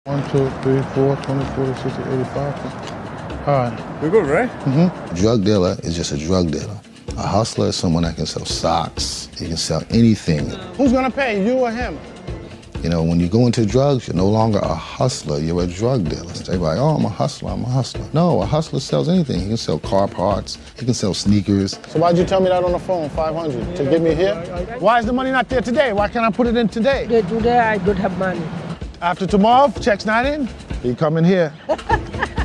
1, 2, 3, 4, 20, 40, 60, 85. All right. We're good, right? Mm-hmm. A drug dealer is just a drug dealer. A hustler is someone that can sell socks. He can sell anything. Who's gonna pay, you or him? You know, when you go into drugs, you're no longer a hustler, you're a drug dealer. Everybody, oh, I'm a hustler. No, a hustler sells anything. He can sell car parts, he can sell sneakers. So why'd you tell me that on the phone, 500, to get me here? Why is the money not there today? Why can't I put it in today? Today I don't have money. After tomorrow, check's not in, he coming here.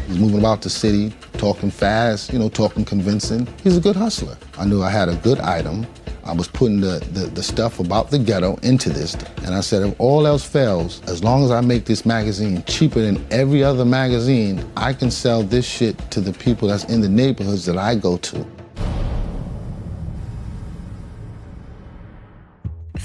He's moving about the city, talking fast, you know, talking convincing. He's a good hustler. I knew I had a good item. I was putting the stuff about the ghetto into this. And I said, if all else fails, as long as I make this magazine cheaper than every other magazine, I can sell this shit to the people that's in the neighborhoods that I go to.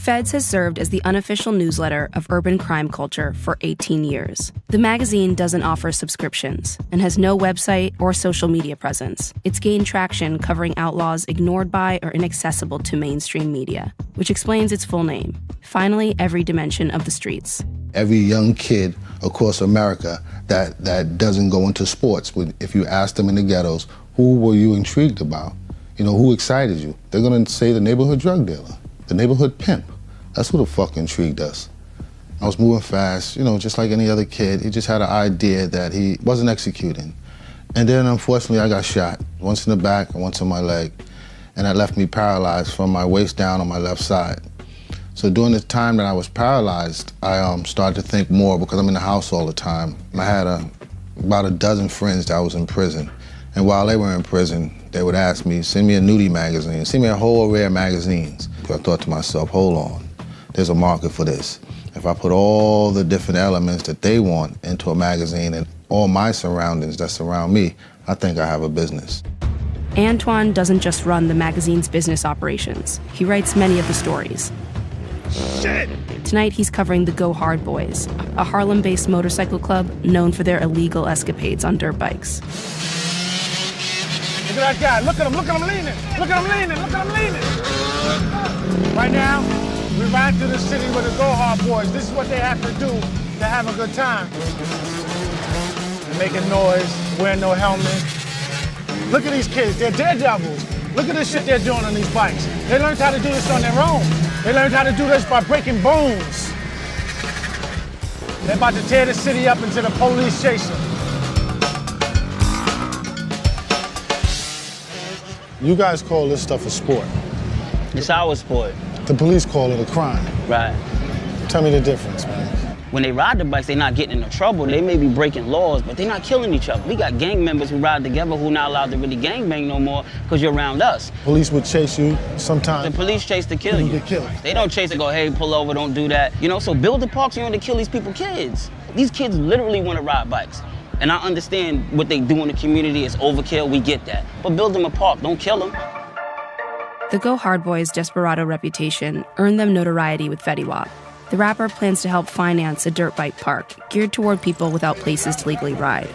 F.E.D.S has served as the unofficial newsletter of urban crime culture for 18 years. The magazine doesn't offer subscriptions and has no website or social media presence. It's gained traction covering outlaws ignored by or inaccessible to mainstream media, which explains its full name, Finally Every Dimension of the Streets. Every young kid across America that doesn't go into sports, if you ask them in the ghettos, who were you intrigued about? You know, who excited you? They're gonna say the neighborhood drug dealer, the neighborhood pimp. That's who the fuck intrigued us. I was moving fast, you know, just like any other kid. He just had an idea that he wasn't executing. And then, unfortunately, I got shot. Once in the back and once in my leg. And that left me paralyzed from my waist down on my left side. So during the time that I was paralyzed, I started to think more because I'm in the house all the time. I had about a dozen friends that was in prison. And while they were in prison, they would ask me, send me a nudie magazine, send me a whole array of magazines. I thought to myself, hold on. There's a market for this. If I put all the different elements that they want into a magazine and all my surroundings that surround me, I think I have a business. Antoine doesn't just run the magazine's business operations. He writes many of the stories. Shit! Tonight, he's covering the Go Hard Boys, a Harlem-based motorcycle club known for their illegal escapades on dirt bikes. Look at that guy, look at him leaning. Look at him leaning. Right now, we ride through the city with the Go Hard Boys. This is what they have to do to have a good time. They're making noise, wearing no helmet. Look at these kids, they're daredevils. Look at the shit they're doing on these bikes. They learned how to do this on their own. They learned how to do this by breaking bones. They're about to tear the city up until the police chase them. You guys call this stuff a sport. It's our sport. The police call it a crime. Right. Tell me the difference, man. When they ride the bikes, they're not getting into trouble. They may be breaking laws, but they're not killing each other. We got gang members who ride together who not allowed to really gangbang no more because you're around us. Police would chase you sometimes. The police chase to kill you. Get killed. They don't chase to go, hey, pull over, don't do that. You know, so build the parks, you don't want to kill these people kids. These kids literally want to ride bikes. And I understand what they do in the community is overkill, we get that. But build them a park, don't kill them. The Go Hard Boys' desperado reputation earned them notoriety with F.E.D.S. The rapper plans to help finance a dirt bike park geared toward people without places to legally ride.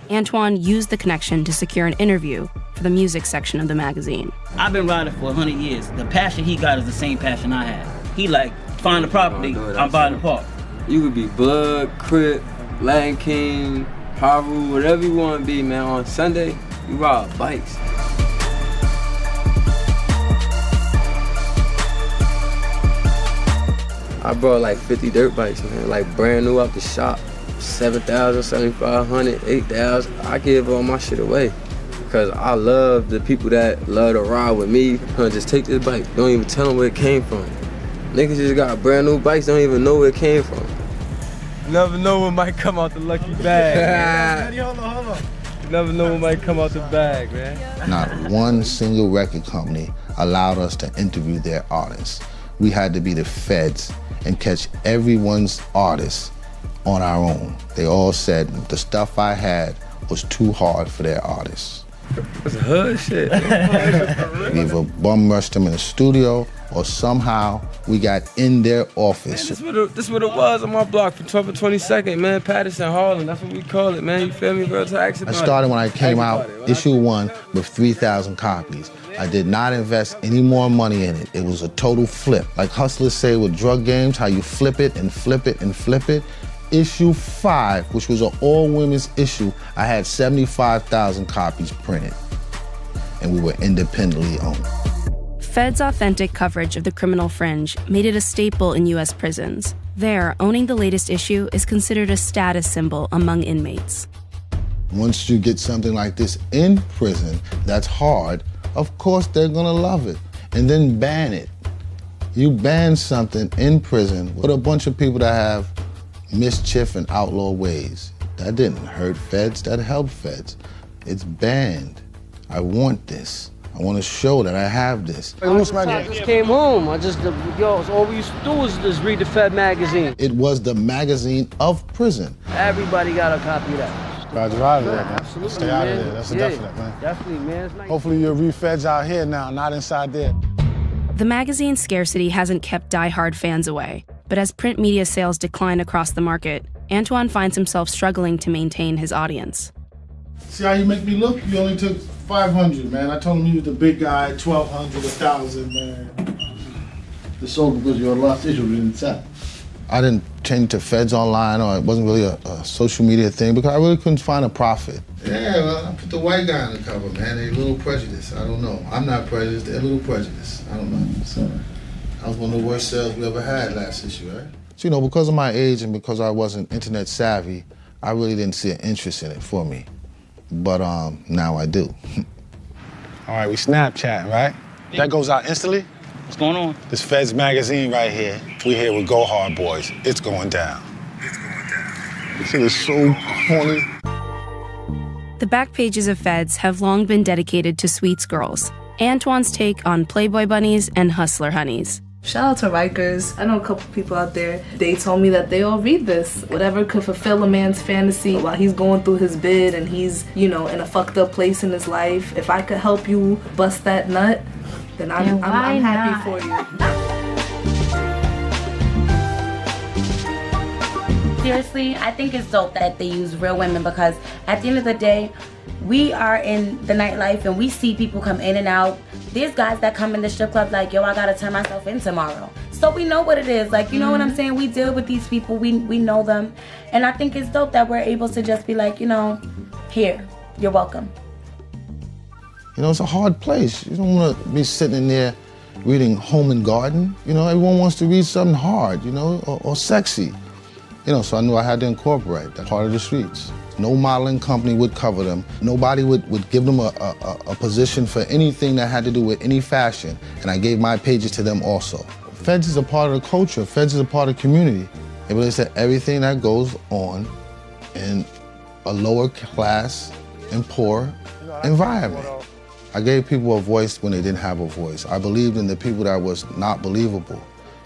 Antoine used the connection to secure an interview for the music section of the magazine. I've been riding for 100 years. The passion he got is the same passion I had. He like, find the property, I'm buying the park. You could be Blood, Crip, Latin King, Haru, whatever you want to be, man. On Sunday, you ride bikes. I brought like 50 dirt bikes, man, like brand new out the shop. 7,000, 7,500, 8,000. I give all my shit away because I love the people that love to ride with me. Just take this bike, don't even tell them where it came from. Niggas just got brand new bikes, don't even know where it came from. You never know what might come out the lucky bag. Hold on. You never know what might come out the bag, man. Not one single record company allowed us to interview their artists. We had to be the F.E.D.S and catch everyone's artist on our own. They all said the stuff I had was too hard for their artists. It's hood shit. We either bum rushed them in the studio or somehow we got in their office. Man, this what it was on my block from 12th to 22nd, man. Patterson, Harlem, that's what we call it, man. You feel me, bro? I started when I came out, issue 1 with 3,000 copies. I did not invest any more money in it. It was a total flip. Like hustlers say with drug games, how you flip it and flip it and flip it. issue 5, which was an all-women's issue, I had 75,000 copies printed, and we were independently owned. F.E.D.S authentic coverage of the criminal fringe made it a staple in U.S. prisons. There, owning the latest issue is considered a status symbol among inmates. Once you get something like this in prison that's hard, of course they're gonna love it. And then ban it. You ban something in prison with a bunch of people that have mischief and outlaw ways. That didn't hurt F.E.D.S, that helped F.E.D.S. It's banned. I want this. I want to show that I have this. I just came home. All we used to do was just read the F.E.D magazine. It was the magazine of prison. Everybody got a copy of that. Glad you're out of there, man. Absolutely, Stay out of man. there. That's a definite, man. Definitely, man. It's nice. Hopefully you'll read F.E.D.S out here now, not inside there. The magazine's scarcity hasn't kept die-hard fans away, but as print media sales decline across the market, Antoine finds himself struggling to maintain his audience. See how you make me look? You only took 500, man. I told him you was the big guy, 1,200, 1,000, man. The sold because your last issue didn't sell. I didn't change to F.E.D.S online, or it wasn't really a social media thing, because I really couldn't find a profit. Yeah, well, I put the white guy on the cover, man. They're a little prejudiced. I don't know. I'm not prejudiced. They're a little prejudiced. I don't know. So, that was one of the worst sales we ever had last issue, right? So, you know, because of my age and because I wasn't internet savvy, I really didn't see an interest in it for me. But now I do. All right, we Snapchatting, right? That goes out instantly? What's going on? This F.E.D.S magazine right here. We here with Go Hard Boys. It's going down. It's going down. This shit is so corny. The back pages of F.E.D.S have long been dedicated to Sweets girls, Antoine's take on Playboy bunnies and hustler honeys. Shout out to Rikers. I know a couple people out there. They told me that they all read this. Whatever could fulfill a man's fantasy while he's going through his bid and he's, you know, in a fucked up place in his life. If I could help you bust that nut, then I'm happy for you. Seriously, I think it's dope that they use real women, because at the end of the day, we are in the nightlife and we see people come in and out. There's guys that come in the strip club like, yo, I gotta turn myself in tomorrow. So we know what it is. Like, you know what I'm saying? We deal with these people, we know them. And I think it's dope that we're able to just be like, you know, here, you're welcome. You know, it's a hard place. You don't want to be sitting in there reading Home and Garden. You know, everyone wants to read something hard, you know, or sexy. You know, so I knew I had to incorporate that part of the streets. No modeling company would cover them. Nobody would give them a position for anything that had to do with any fashion. And I gave my pages to them also. F.E.D.S is a part of the culture. F.E.D.S is a part of the community. It really said everything that goes on in a lower class and poor environment. I gave people a voice when they didn't have a voice. I believed in the people that was not believable.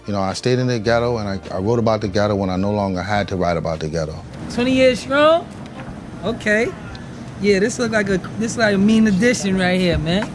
You know, I stayed in the ghetto and I wrote about the ghetto when I no longer had to write about the ghetto. 20 years strong? Okay. Yeah, this look like a mean addition right here, man.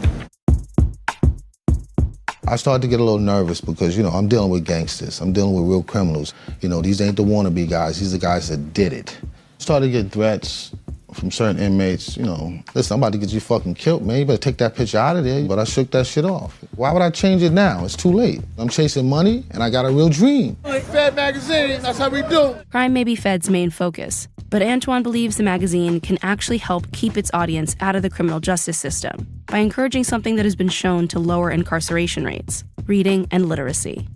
I started to get a little nervous because, you know, I'm dealing with gangsters. I'm dealing with real criminals. You know, these ain't the wannabe guys. These are the guys that did it. Started to get threats from certain inmates, you know, listen, I'm about to get you fucking killed, man. You better take that picture out of there. But I shook that shit off. Why would I change it now? It's too late. I'm chasing money and I got a real dream. F.E.D.S Magazine, that's how we do. Crime may be F.E.D.'s main focus, but Antoine believes the magazine can actually help keep its audience out of the criminal justice system by encouraging something that has been shown to lower incarceration rates: reading and literacy.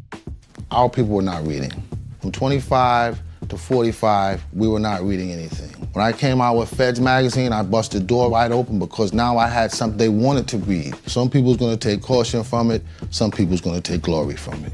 Our people were not reading. From 25 to 45, we were not reading anything. When I came out with F.E.D.S Magazine, I busted the door wide open because now I had something they wanted to read. Some people's gonna take caution from it, some people's gonna take glory from it.